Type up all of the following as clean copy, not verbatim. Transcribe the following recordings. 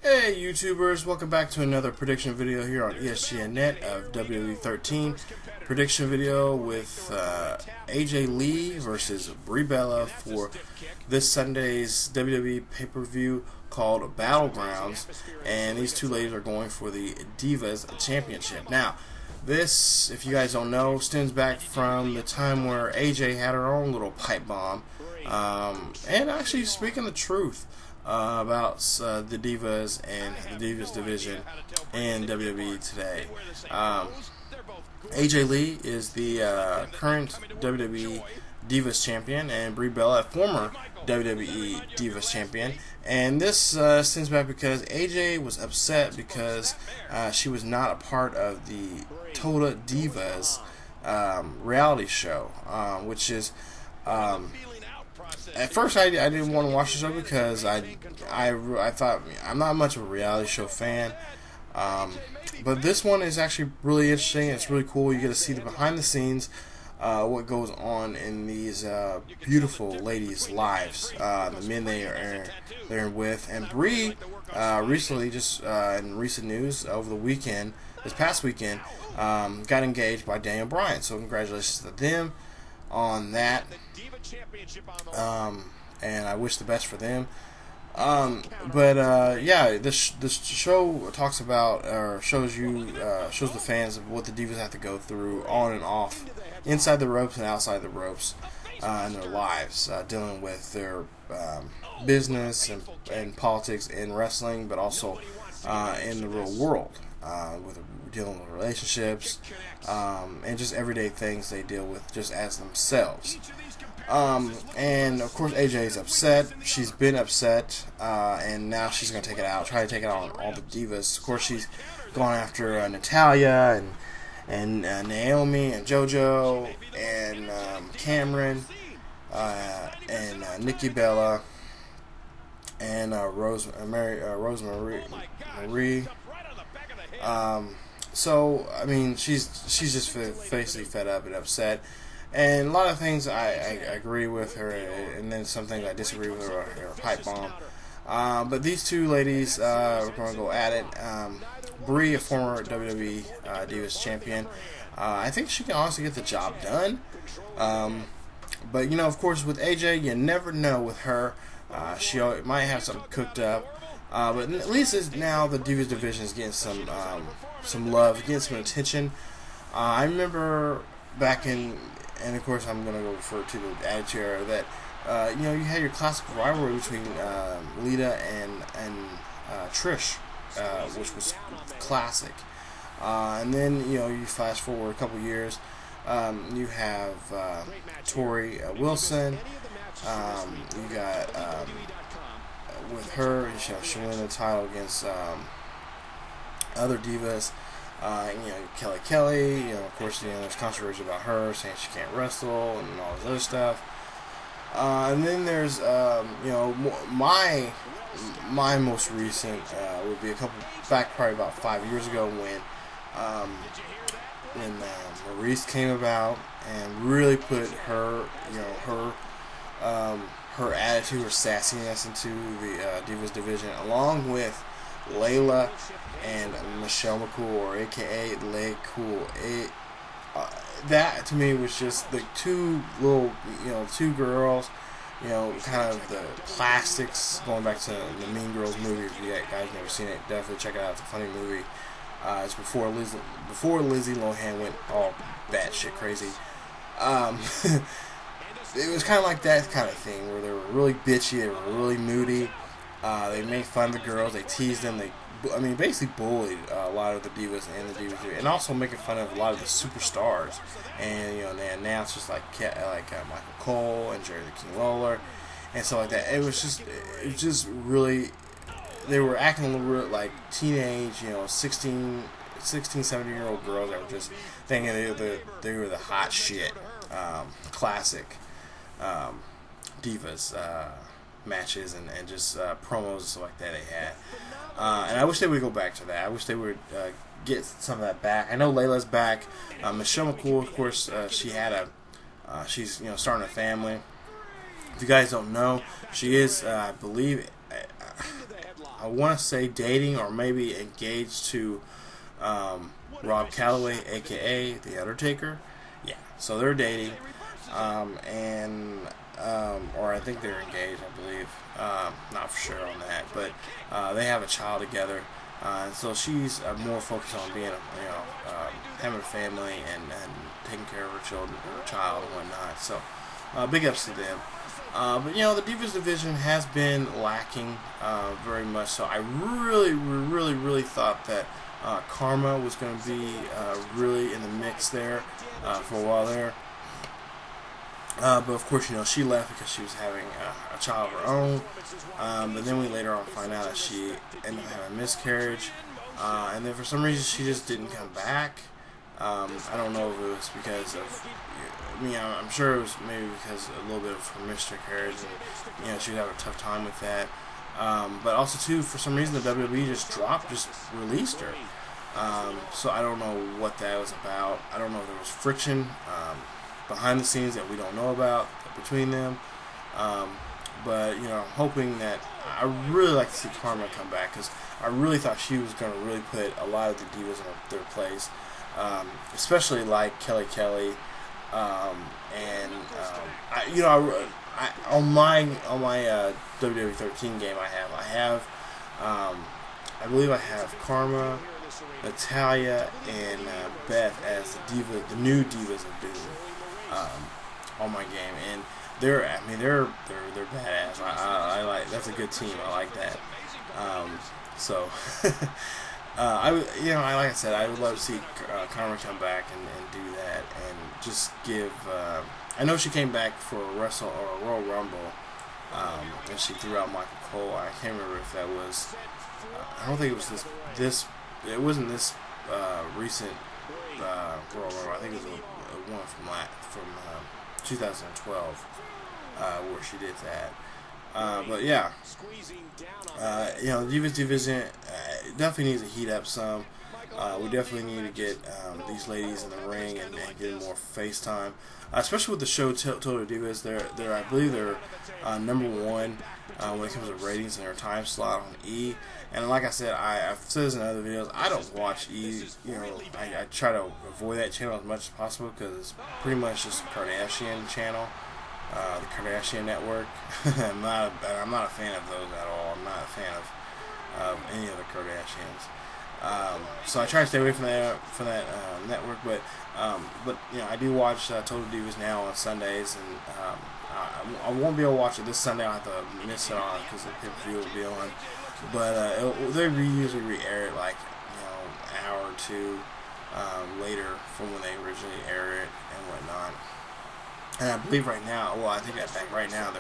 Hey YouTubers, welcome back to another prediction video here on ESGNet of WWE 13. Prediction video with AJ Lee versus Brie for this Sunday's WWE pay-per-view called Battlegrounds, and these two ladies are going for the Divas Championship. Now, this, if you guys don't know, stems back from the time where AJ had her own little pipe bomb, and actually speaking the truth about the Divas and the Divas division in WWE today. AJ Lee is the current WWE Divas champion, and Brie Bella, former WWE Divas champion. And this stems back because AJ was upset because she was not a part of the Total Divas reality show, which is at first I didn't want to watch the show because I thought I'm not much of a reality show fan, but this one is actually really interesting. It's really cool. You get to see the behind the scenes, what goes on in these beautiful ladies' lives, the men they're with. And Brie recently, just in recent news over the weekend, this past weekend, got engaged by Daniel Bryan. So congratulations to them on that. And I wish the best for them. Yeah, this show talks about, or shows the fans of what the Divas have to go through on and off, inside the ropes and outside the ropes, in their lives, dealing with their business and politics in wrestling, but also in the real world, with dealing with relationships, and just everyday things they deal with just as themselves. And of course AJ is upset. She's been upset, and now she's going to take it out, try to take it out on all the Divas. Of course she's gone after Natalya and Naomi and JoJo and Cameron and Nikki Bella and Rosemary. So I mean, she's just basically fed up and upset. And a lot of things I agree with her, and then some things I disagree with her pipe bomb. But these two ladies are going to go at it. Brie, a former WWE Divas champion, I think she can honestly get the job done. But you know, of course, with AJ, you never know with her. She might have something cooked up. But at least now the Divas division is getting some love, getting some attention. I remember back in. And of course, I'm going to go refer to the Attitude Era that, you know, you had your classic rivalry between Lita and Trish, which was classic. And then, you know, you flash forward a couple years, you have Tori Wilson. You got, with her, she won the title against other Divas. You know, Kelly, you know, of course, you know, there's controversy about her saying she can't wrestle and all this other stuff. And then there's, you know, my most recent would be a couple back, probably about 5 years ago when Maurice came about and really put her, you know, her attitude, her sassiness into the Divas division, along with Layla and Michelle McCool, or AKA Lay Cool. That to me was just the two little, you know, two girls, you know, kind of the plastics, going back to the Mean Girls movie. If you guys never seen it, definitely check it out. It's a funny movie. It's before Lizzie Lohan went all batshit crazy. It was kind of like that kind of thing where they were really bitchy, they were really moody. They made fun of the girls, they teased them, basically bullied a lot of the Divas and the Divas, and also making fun of a lot of the superstars. And you know, they announced just like Michael Cole and Jerry the King Lawler and stuff like that. It was just really, they were acting a little bit like teenage, you know, 16, 17-year-old girls that were just thinking they were the hot shit. Classic Divas matches and just promos and stuff like that they had. And I wish they would go back to that. I wish they would get some of that back. I know Layla's back. Michelle McCool, of course, she's, you know, starting a family. If you guys don't know, she is, I believe, I want to say dating or maybe engaged to Rob Calloway, aka The Undertaker. Yeah, so they're dating, or I think they're engaged, I believe. Not for sure on that, but they have a child together. And so she's more focused on being, having a family and taking care of her child and whatnot. So big ups to them. But the Divas division has been lacking very much. So I really thought that Karma was going to be really in the mix there for a while there. But of course, she left because she was having a child of her own. But then we later on find out that she ended up having a miscarriage. And then for some reason she just didn't come back. I don't know if it was because of, I'm sure it was maybe because a little bit of her miscarriage, and she would have a tough time with that. But also too, for some reason the WWE just released her. So I don't know what that was about. I don't know if there was friction behind the scenes that we don't know about between them. But I'm hoping that I really like to see Karma come back, because I really thought she was going to really put a lot of the divas in their place, especially like Kelly Kelly, and on my WWE 13 game I believe I have Karma, Natalia, and Beth as the new Divas of Doom on my game, and they're badass. I like, that's a good team. I like that. So like I said, I would love to see Karma come back and do that, and just give. I know she came back for a Royal Rumble, and she threw out Michael Cole. I can't remember if that was. I don't think it was this. It wasn't this recent Royal Rumble. I think it was one from 2012 where she did that. But yeah, the Divas division definitely needs to heat up some. We definitely need to get these ladies in the ring and get more face time, especially with the show Total Divas. I believe they're number one when it comes to ratings in their time slot on E. And like I said, I've said this in other videos, I don't watch E. I try to avoid that channel as much as possible, because it's pretty much just a Kardashian channel. The Kardashian network. I'm not a fan of those at all. I'm not a fan of any of the Kardashians. So I try to stay away from that network. But I do watch Total Divas now on Sundays, and I won't be able to watch it this Sunday. I'll have to miss it on because the PPV will be on. But they usually re-air it like an hour or two later from when they originally air it and whatnot. And I believe right now, right now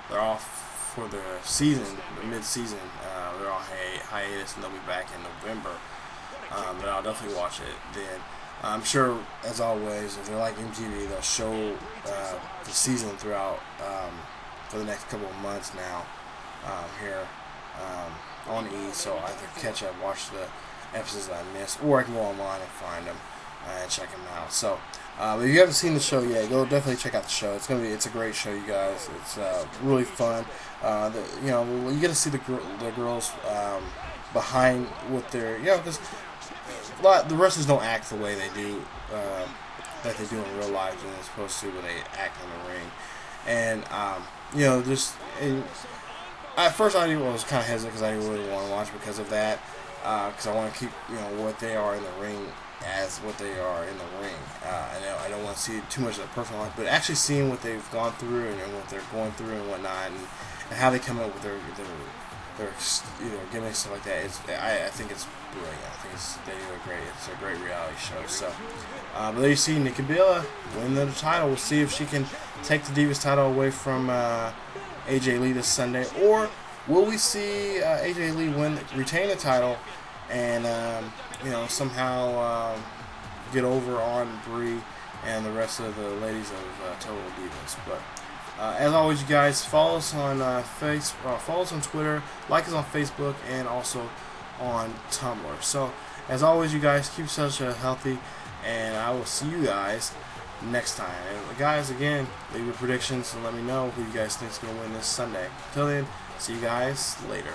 they're off for the season, the mid-season. They're on hiatus, and they'll be back in November. But I'll definitely watch it then. I'm sure, as always, if they're like MTV, they'll show the season throughout for the next couple of months now here on E. So I can catch up, watch the episodes that I missed, or I can go online and find them and check them out. So. If you haven't seen the show yet, go definitely check out the show. It's a great show, you guys. It's really fun. You get to see the girls behind what they're, because the wrestlers don't act the way they do that they do in real life, and they're supposed to when they act in the ring. And at first I was kind of hesitant because I didn't really want to watch because of that, because I want to keep what they are in the ring as what they are in the ring. I don't want to see too much of their personal life, but actually seeing what they've gone through and what they're going through and whatnot, and how they come up with their gimmicks, stuff like that. I think it's brilliant. I think they do it's a great reality show. So, but there you see Nikki Bella win the title. We'll see if she can take the Divas title away from AJ Lee this Sunday, or will we see AJ Lee retain the title and somehow get over on Brie and the rest of the ladies of Total Divas. But as always, you guys, follow us on follow us on Twitter, like us on Facebook, and also on Tumblr. So as always, you guys, keep yourselves healthy, and I will see you guys next time. And guys, again, leave your predictions and let me know who you guys think is going to win this Sunday. Until then, see you guys later.